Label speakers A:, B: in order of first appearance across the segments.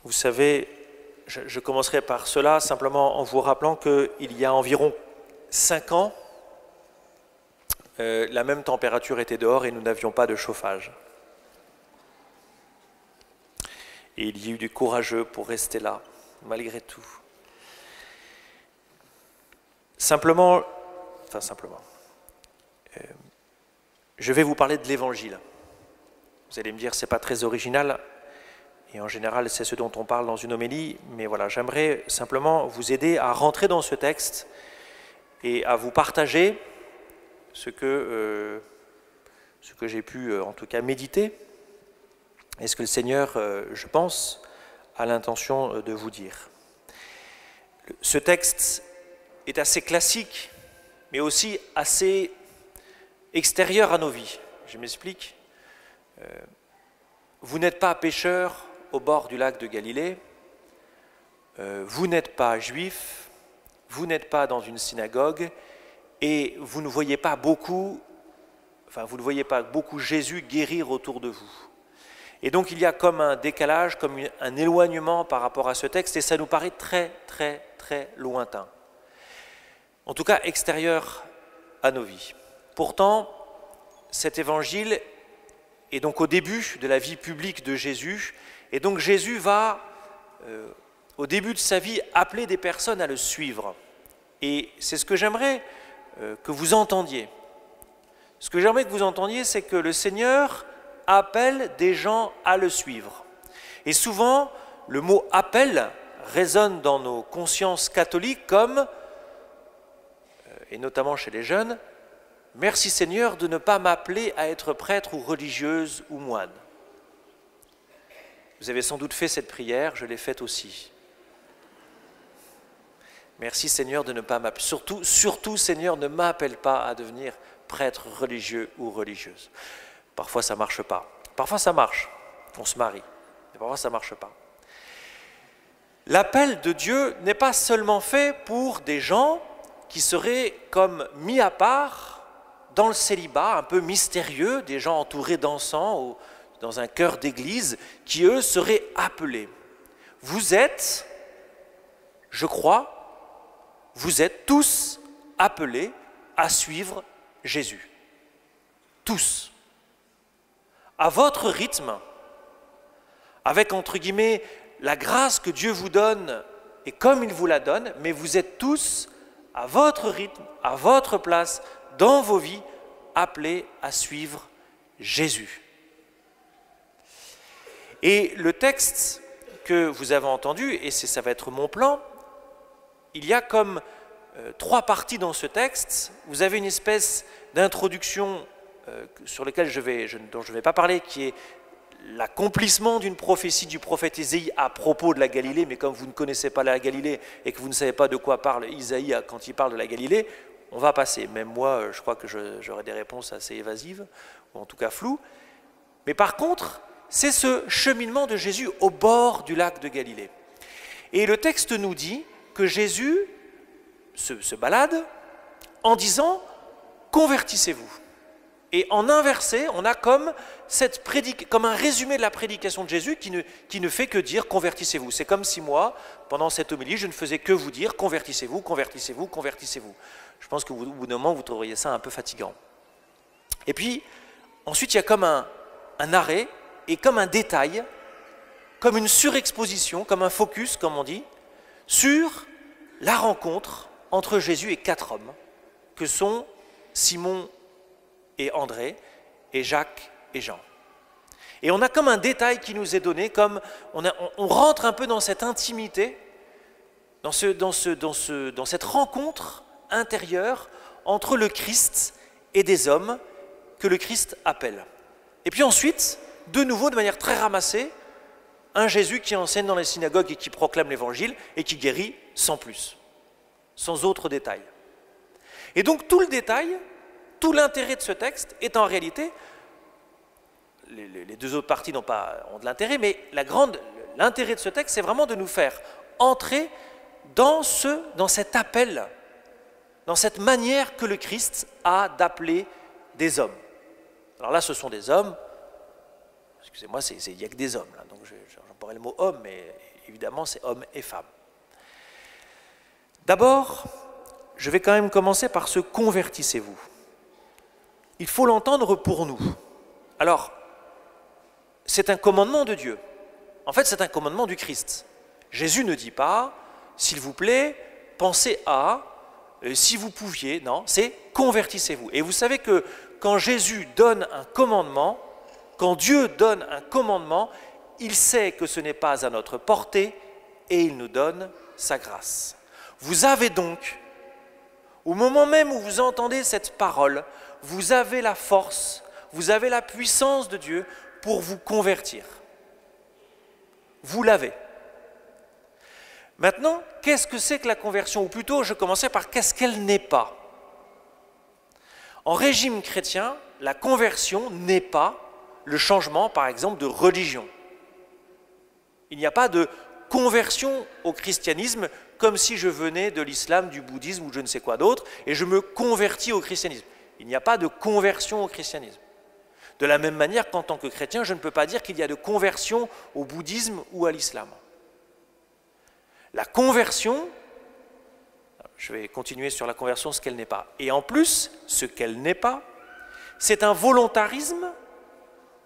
A: Vous savez, je commencerai par cela simplement en vous rappelant qu'il y a environ 5 ans, la même température était dehors et nous n'avions pas de chauffage. Et il y a eu des courageux pour rester là, malgré tout. Je vais vous parler de l'Évangile. Vous allez me dire, c'est pas très original, et en général, c'est ce dont on parle dans une homélie, mais voilà, j'aimerais simplement vous aider à rentrer dans ce texte et à vous partager ce que j'ai pu, en tout cas, méditer, et ce que le Seigneur, je pense, a l'intention de vous dire. Ce texte est assez classique, mais aussi assez extérieur à nos vies. Je m'explique. Vous n'êtes pas pécheur au bord du lac de Galilée, vous n'êtes pas juif, vous n'êtes pas dans une synagogue, et vous ne voyez pas beaucoup Jésus guérir autour de vous. Et donc il y a comme un décalage, comme un éloignement par rapport à ce texte, et ça nous paraît très, très, très lointain. En tout cas, extérieur à nos vies. Pourtant, cet évangile est donc au début de la vie publique de Jésus, et donc Jésus va, au début de sa vie, appeler des personnes à le suivre. Et c'est ce que j'aimerais que vous entendiez. Ce que j'aimerais que vous entendiez, c'est que le Seigneur appelle des gens à le suivre. Et souvent, le mot « appel » résonne dans nos consciences catholiques comme, et notamment chez les jeunes, « Merci Seigneur de ne pas m'appeler à être prêtre ou religieuse ou moine ». Vous avez sans doute fait cette prière, je l'ai faite aussi. Merci Seigneur de ne pas m'appeler. Surtout Seigneur, ne m'appelle pas à devenir prêtre religieux ou religieuse. Parfois ça ne marche pas. Parfois ça marche, on se marie. Et parfois ça ne marche pas. L'appel de Dieu n'est pas seulement fait pour des gens qui seraient comme mis à part dans le célibat, un peu mystérieux, des gens entourés d'encens ou dans un chœur d'église, qui eux seraient appelés. Vous êtes, je crois, vous êtes tous appelés à suivre Jésus. Tous. À votre rythme, avec entre guillemets la grâce que Dieu vous donne et comme il vous la donne, mais vous êtes tous à votre rythme, à votre place, dans vos vies, appelés à suivre Jésus. Et le texte que vous avez entendu, et ça va être mon plan, il y a comme 3 parties dans ce texte. Vous avez une espèce d'introduction sur laquelle dont je ne vais pas parler, qui est l'accomplissement d'une prophétie du prophète Isaïe à propos de la Galilée, mais comme vous ne connaissez pas la Galilée et que vous ne savez pas de quoi parle Isaïe quand il parle de la Galilée, on va passer. Même moi, je crois que j'aurai des réponses assez évasives, ou en tout cas floues. Mais par contre, c'est ce cheminement de Jésus au bord du lac de Galilée. Et le texte nous dit que Jésus se balade en disant « convertissez-vous ». Et en inversé, on a comme un résumé de la prédication de Jésus qui ne fait que dire « convertissez-vous ». C'est comme si moi, pendant cette homélie, je ne faisais que vous dire « convertissez-vous, convertissez-vous, convertissez-vous ». Je pense qu'au bout d'un moment, vous trouveriez ça un peu fatigant. Et puis, ensuite, il y a comme un arrêt et comme un détail, comme une surexposition, comme un focus, comme on dit, sur la rencontre entre Jésus et 4 hommes, que sont Simon et André, et Jacques et Jean. Et on a comme un détail qui nous est donné, comme on rentre un peu dans cette intimité, dans cette rencontre intérieure entre le Christ et des hommes que le Christ appelle. Et puis ensuite, de nouveau, de manière très ramassée, un Jésus qui enseigne dans les synagogues et qui proclame l'évangile et qui guérit sans plus, sans autre détail. Et donc tout le détail, tout l'intérêt de ce texte est en réalité, les 2 autres parties ont de l'intérêt, mais l'intérêt de ce texte, c'est vraiment de nous faire entrer dans cet appel, dans cette manière que le Christ a d'appeler des hommes. Alors là, ce sont des hommes, excusez-moi, il n'y a que des hommes, là, donc j'emploierai le mot homme, mais évidemment c'est hommes et femmes. D'abord, je vais quand même commencer par ce « convertissez-vous ». Il faut l'entendre pour nous. Alors, c'est un commandement de Dieu. En fait, c'est un commandement du Christ. Jésus ne dit pas, s'il vous plaît, pensez à, si vous pouviez, non, c'est convertissez-vous. Et vous savez que quand Jésus donne un commandement, quand Dieu donne un commandement, il sait que ce n'est pas à notre portée et il nous donne sa grâce. Vous avez donc, au moment même où vous entendez cette parole, vous avez la force, vous avez la puissance de Dieu pour vous convertir. Vous l'avez. Maintenant, qu'est-ce que c'est que la conversion? Ou plutôt, je commençais par qu'est-ce qu'elle n'est pas. En régime chrétien, la conversion n'est pas le changement, par exemple, de religion. Il n'y a pas de conversion au christianisme comme si je venais de l'islam, du bouddhisme ou je ne sais quoi d'autre, et je me convertis au christianisme. Il n'y a pas de conversion au christianisme. De la même manière qu'en tant que chrétien, je ne peux pas dire qu'il y a de conversion au bouddhisme ou à l'islam. La conversion, je vais continuer sur la conversion, ce qu'elle n'est pas. Et en plus, ce qu'elle n'est pas, c'est un volontarisme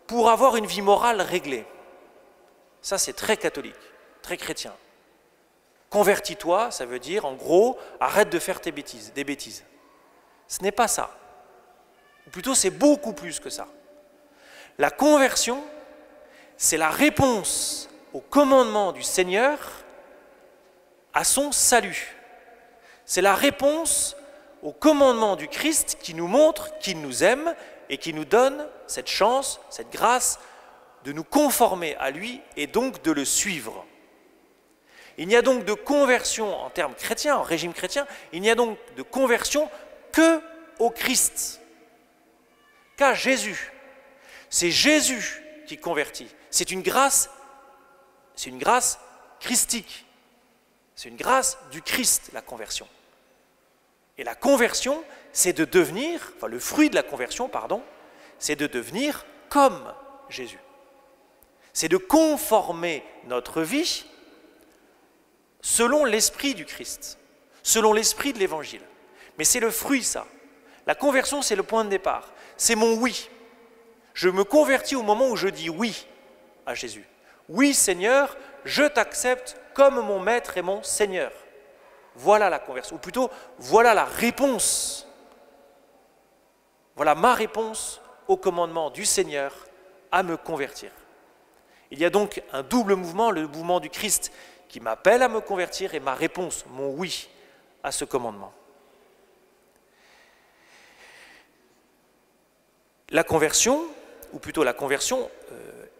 A: pour avoir une vie morale réglée. Ça, c'est très catholique, très chrétien. Convertis-toi, ça veut dire, en gros, arrête de faire des bêtises. Ce n'est pas ça. Ou plutôt, c'est beaucoup plus que ça. La conversion, c'est la réponse au commandement du Seigneur à son salut. C'est la réponse au commandement du Christ qui nous montre qu'il nous aime et qui nous donne cette chance, cette grâce de nous conformer à lui et donc de le suivre. Il n'y a donc de conversion en termes chrétiens, en régime chrétien, il n'y a donc de conversion que au Christ, qu'à Jésus. C'est Jésus qui convertit. C'est une grâce christique. C'est une grâce du Christ, la conversion. Et la conversion, c'est de devenir, enfin le fruit de la conversion, pardon, c'est de devenir comme Jésus. C'est de conformer notre vie selon l'esprit du Christ, selon l'esprit de l'Évangile. Mais c'est le fruit, ça. La conversion, c'est le point de départ. C'est mon oui. Je me convertis au moment où je dis oui à Jésus. Oui, Seigneur, je t'accepte comme mon maître et mon Seigneur. Voilà la conversion, ou plutôt, voilà la réponse. Voilà ma réponse au commandement du Seigneur à me convertir. Il y a donc un double mouvement, le mouvement du Christ qui m'appelle à me convertir et ma réponse, mon oui à ce commandement. La conversion, ou plutôt la conversion,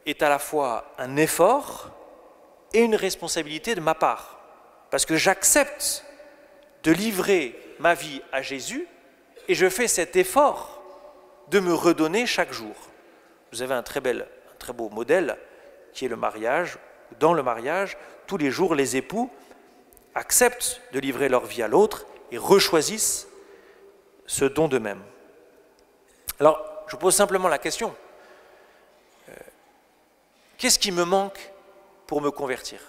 A: est à la fois un effort et une responsabilité de ma part. Parce que j'accepte de livrer ma vie à Jésus et je fais cet effort de me redonner chaque jour. Vous avez un très beau modèle qui est le mariage. Dans le mariage, tous les jours, les époux acceptent de livrer leur vie à l'autre et rechoisissent ce don d'eux-mêmes. Alors, je pose simplement la question. Qu'est-ce qui me manque pour me convertir?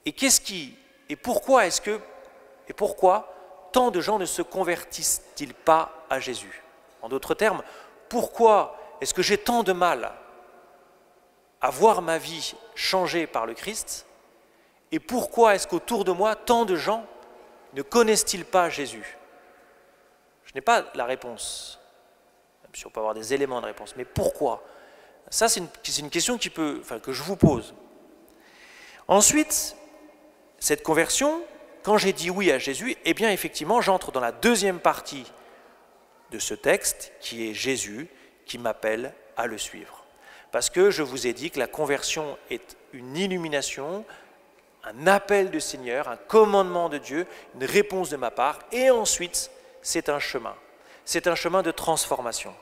A: Et pourquoi tant de gens ne se convertissent-ils pas à Jésus? En d'autres termes, pourquoi est-ce que j'ai tant de mal à voir ma vie changée par le Christ? Et pourquoi est-ce qu'autour de moi, tant de gens ne connaissent-ils pas Jésus? Je n'ai pas la réponse, même si on peut avoir des éléments de réponse, mais pourquoi? Ça, c'est une question que je vous pose. Ensuite, cette conversion, quand j'ai dit oui à Jésus, eh bien effectivement, j'entre dans la deuxième partie de ce texte, qui est Jésus, qui m'appelle à le suivre. Parce que je vous ai dit que la conversion est une illumination, un appel du Seigneur, un commandement de Dieu, une réponse de ma part, et ensuite, c'est un chemin. C'est un chemin de transformation.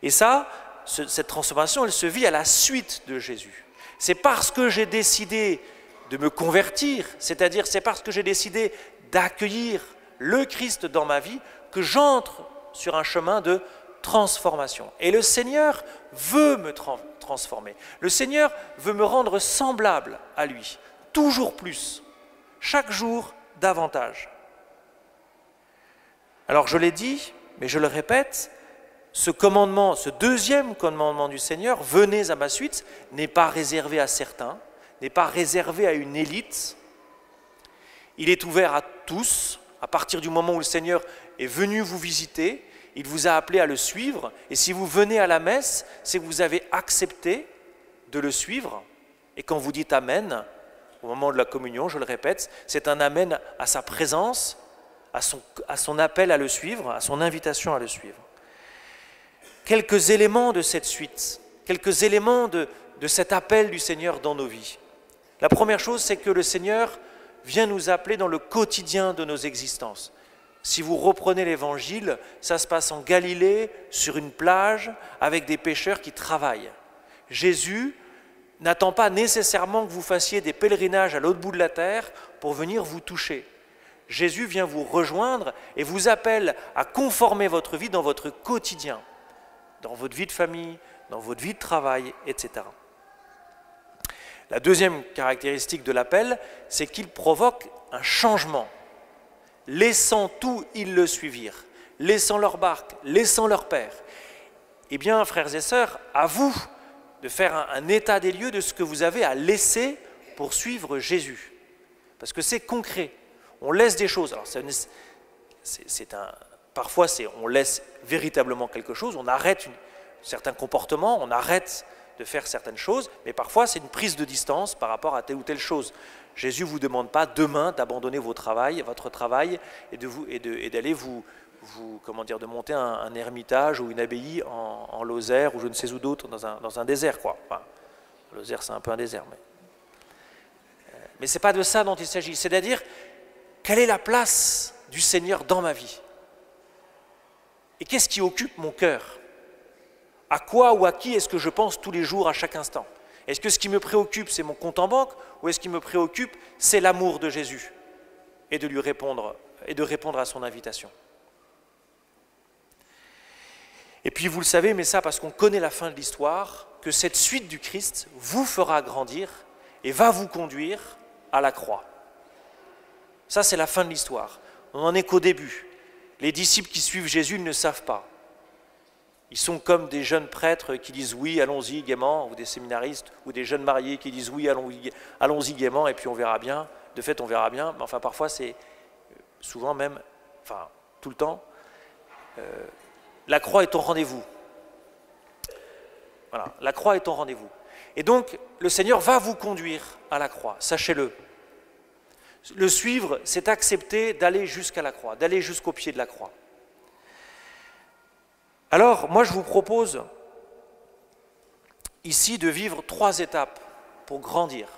A: Et ça, cette transformation, elle se vit à la suite de Jésus. C'est parce que j'ai décidé de me convertir, c'est-à-dire c'est parce que j'ai décidé d'accueillir le Christ dans ma vie que j'entre sur un chemin de transformation. Et le Seigneur veut me transformer. transformer. Le Seigneur veut me rendre semblable à lui, toujours plus, chaque jour davantage. Alors je l'ai dit, mais je le répète, ce commandement, ce deuxième commandement du Seigneur, venez à ma suite, n'est pas réservé à certains, n'est pas réservé à une élite. Il est ouvert à tous. À partir du moment où le Seigneur est venu vous visiter, il vous a appelé à le suivre. Et si vous venez à la messe, c'est que vous avez accepté de le suivre. Et quand vous dites Amen, au moment de la communion, je le répète, c'est un Amen à sa présence, à son appel à le suivre, à son invitation à le suivre. Quelques éléments de cette suite, quelques éléments de cet appel du Seigneur dans nos vies. La première chose, c'est que le Seigneur vient nous appeler dans le quotidien de nos existences. Si vous reprenez l'Évangile, ça se passe en Galilée, sur une plage, avec des pêcheurs qui travaillent. Jésus n'attend pas nécessairement que vous fassiez des pèlerinages à l'autre bout de la terre pour venir vous toucher. Jésus vient vous rejoindre et vous appelle à conformer votre vie dans votre quotidien, dans votre vie de famille, dans votre vie de travail, etc. La deuxième caractéristique de l'appel, c'est qu'il provoque un changement. Laissant tout, ils le suivirent. Laissant leur barque, laissant leur père. Eh bien, frères et sœurs, à vous de faire un état des lieux de ce que vous avez à laisser pour suivre Jésus. Parce que c'est concret. On laisse des choses. Alors, parfois, on laisse véritablement quelque chose. On arrête certains comportements, on arrête de faire certaines choses, mais parfois c'est une prise de distance par rapport à telle ou telle chose. Jésus ne vous demande pas demain d'abandonner votre travail et d'aller de monter un ermitage ou une abbaye en Lozère ou je ne sais où d'autre dans un désert, quoi. Enfin, Lozère c'est un peu un désert, mais c'est pas de ça dont il s'agit. C'est-à-dire, quelle est la place du Seigneur dans ma vie? Et qu'est-ce qui occupe mon cœur? À quoi ou à qui est-ce que je pense tous les jours, à chaque instant? Est-ce que ce qui me préoccupe, c'est mon compte en banque, ou est-ce qui me préoccupe, c'est l'amour de Jésus et de lui répondre, et de répondre à son invitation? Et puis vous le savez, mais ça parce qu'on connaît la fin de l'histoire, que cette suite du Christ vous fera grandir et va vous conduire à la croix. Ça, c'est la fin de l'histoire. On n'en est qu'au début. Les disciples qui suivent Jésus ne savent pas. Ils sont comme des jeunes prêtres qui disent oui, allons-y gaiement, ou des séminaristes, ou des jeunes mariés qui disent oui, allons-y gaiement, et puis on verra bien. De fait, on verra bien, mais enfin parfois c'est souvent même, enfin tout le temps, la croix est au rendez-vous. Voilà, la croix est au rendez-vous. Et donc, le Seigneur va vous conduire à la croix, sachez-le. Le suivre, c'est accepter d'aller jusqu'à la croix, d'aller jusqu'au pied de la croix. Alors, moi, je vous propose ici de vivre 3 étapes pour grandir,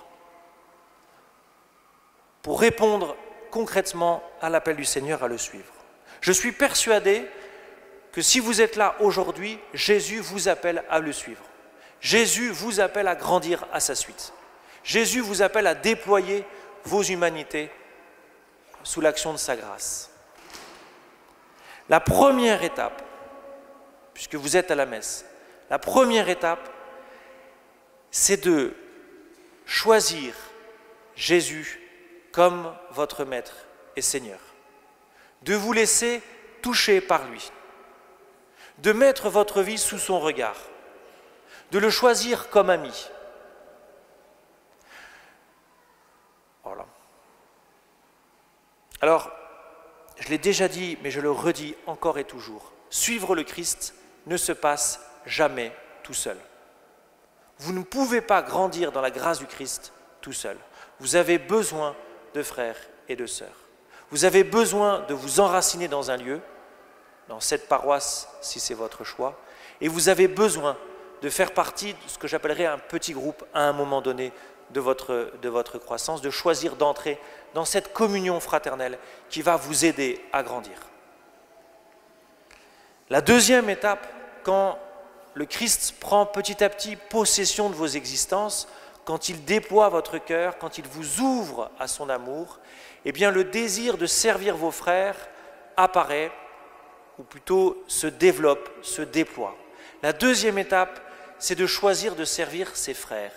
A: pour répondre concrètement à l'appel du Seigneur à le suivre. Je suis persuadé que si vous êtes là aujourd'hui, Jésus vous appelle à le suivre. Jésus vous appelle à grandir à sa suite. Jésus vous appelle à déployer vos humanités sous l'action de sa grâce. La première étape, puisque vous êtes à la messe, la première étape, c'est de choisir Jésus comme votre Maître et Seigneur, de vous laisser toucher par lui, de mettre votre vie sous son regard, de le choisir comme ami. Voilà. Alors, je l'ai déjà dit, mais je le redis encore et toujours, suivre le Christ ne se passe jamais tout seul. Vous ne pouvez pas grandir dans la grâce du Christ tout seul. Vous avez besoin de frères et de sœurs. Vous avez besoin de vous enraciner dans un lieu, dans cette paroisse si c'est votre choix, et vous avez besoin de faire partie de ce que j'appellerais un petit groupe à un moment donné de votre croissance, de choisir d'entrer dans cette communion fraternelle qui va vous aider à grandir. La deuxième étape, quand le Christ prend petit à petit possession de vos existences, quand il déploie votre cœur, quand il vous ouvre à son amour, eh bien le désir de servir vos frères apparaît, ou plutôt se développe, se déploie. La deuxième étape, c'est de choisir de servir ses frères.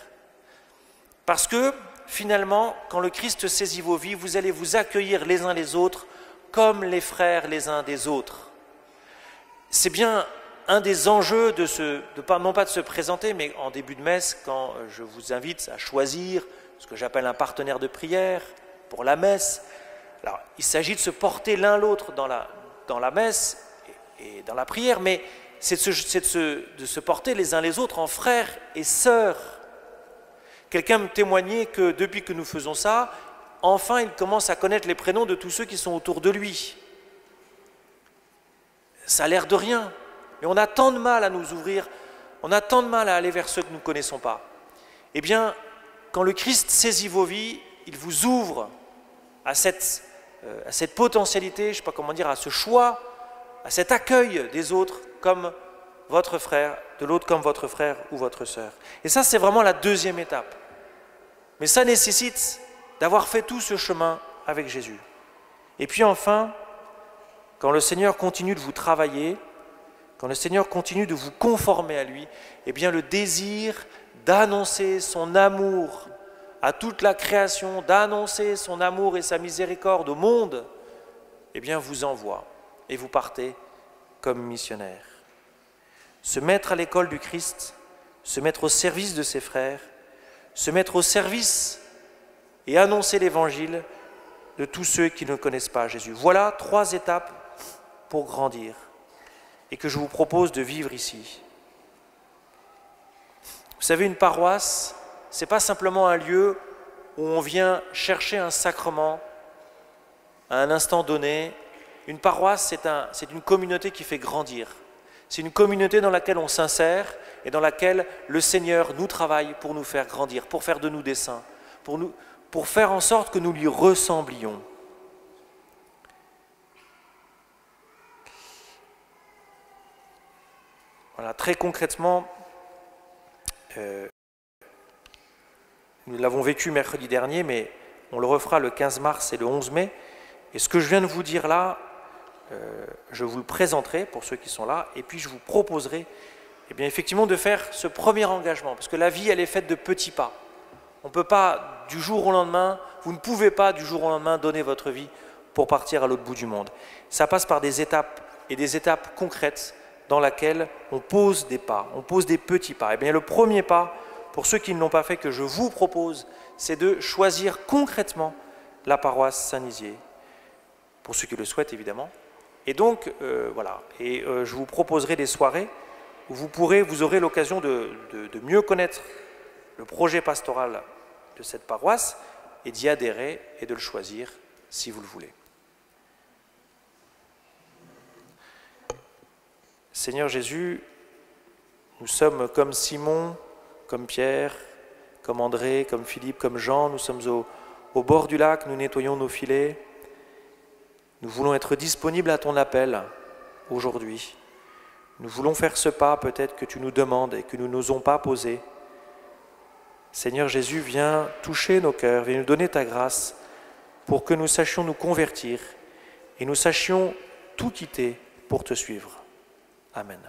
A: Parce que, finalement, quand le Christ saisit vos vies, vous allez vous accueillir les uns les autres comme les frères les uns des autres. C'est bien un des enjeux non pas de se présenter, mais en début de messe, quand je vous invite à choisir ce que j'appelle un partenaire de prière pour la messe. Alors, il s'agit de se porter l'un l'autre dans la messe et dans la prière, mais c'est de se porter les uns les autres en frères et sœurs. Quelqu'un me témoignait que depuis que nous faisons ça, enfin il commence à connaître les prénoms de tous ceux qui sont autour de lui. Ça a l'air de rien, mais on a tant de mal à nous ouvrir, on a tant de mal à aller vers ceux que nous ne connaissons pas. Eh bien, quand le Christ saisit vos vies, il vous ouvre à cette potentialité, je ne sais pas comment dire, à ce choix, à cet accueil des autres comme votre frère, de l'autre comme votre frère ou votre sœur. Et ça, c'est vraiment la deuxième étape. Mais ça nécessite d'avoir fait tout ce chemin avec Jésus. Et puis enfin, quand le Seigneur continue de vous travailler, quand le Seigneur continue de vous conformer à lui, eh bien le désir d'annoncer son amour à toute la création, d'annoncer son amour et sa miséricorde au monde, eh bien vous envoie et vous partez comme missionnaire. Se mettre à l'école du Christ, se mettre au service de ses frères, se mettre au service et annoncer l'évangile de tous ceux qui ne connaissent pas Jésus. Voilà 3 étapes pour grandir et que je vous propose de vivre ici. Vous savez, une paroisse, ce n'est pas simplement un lieu où on vient chercher un sacrement à un instant donné. Une paroisse, c'est une communauté qui fait grandir. C'est une communauté dans laquelle on s'insère et dans laquelle le Seigneur nous travaille pour nous faire grandir, pour faire de nous des saints, pour faire en sorte que nous lui ressemblions. Voilà, très concrètement, nous l'avons vécu mercredi dernier, mais on le refera le 15 mars et le 11 mai. Et ce que je viens de vous dire là, je vous le présenterai pour ceux qui sont là, et puis je vous proposerai eh bien, effectivement de faire ce premier engagement, parce que la vie, elle est faite de petits pas. On ne peut pas du jour au lendemain, vous ne pouvez pas du jour au lendemain donner votre vie pour partir à l'autre bout du monde. Ça passe par des étapes, et des étapes concrètes dans lesquelles on pose des pas, on pose des petits pas. Eh bien, le premier pas, pour ceux qui ne l'ont pas fait, que je vous propose, c'est de choisir concrètement la paroisse Saint-Nizier, pour ceux qui le souhaitent évidemment. Et donc, voilà, et je vous proposerai des soirées où vous aurez l'occasion de mieux connaître le projet pastoral de cette paroisse et d'y adhérer et de le choisir si vous le voulez. Seigneur Jésus, nous sommes comme Simon, comme Pierre, comme André, comme Philippe, comme Jean, nous sommes au bord du lac, nous nettoyons nos filets. Nous voulons être disponibles à ton appel aujourd'hui. Nous voulons faire ce pas peut-être que tu nous demandes et que nous n'osons pas poser. Seigneur Jésus, viens toucher nos cœurs, viens nous donner ta grâce pour que nous sachions nous convertir et nous sachions tout quitter pour te suivre. Amen.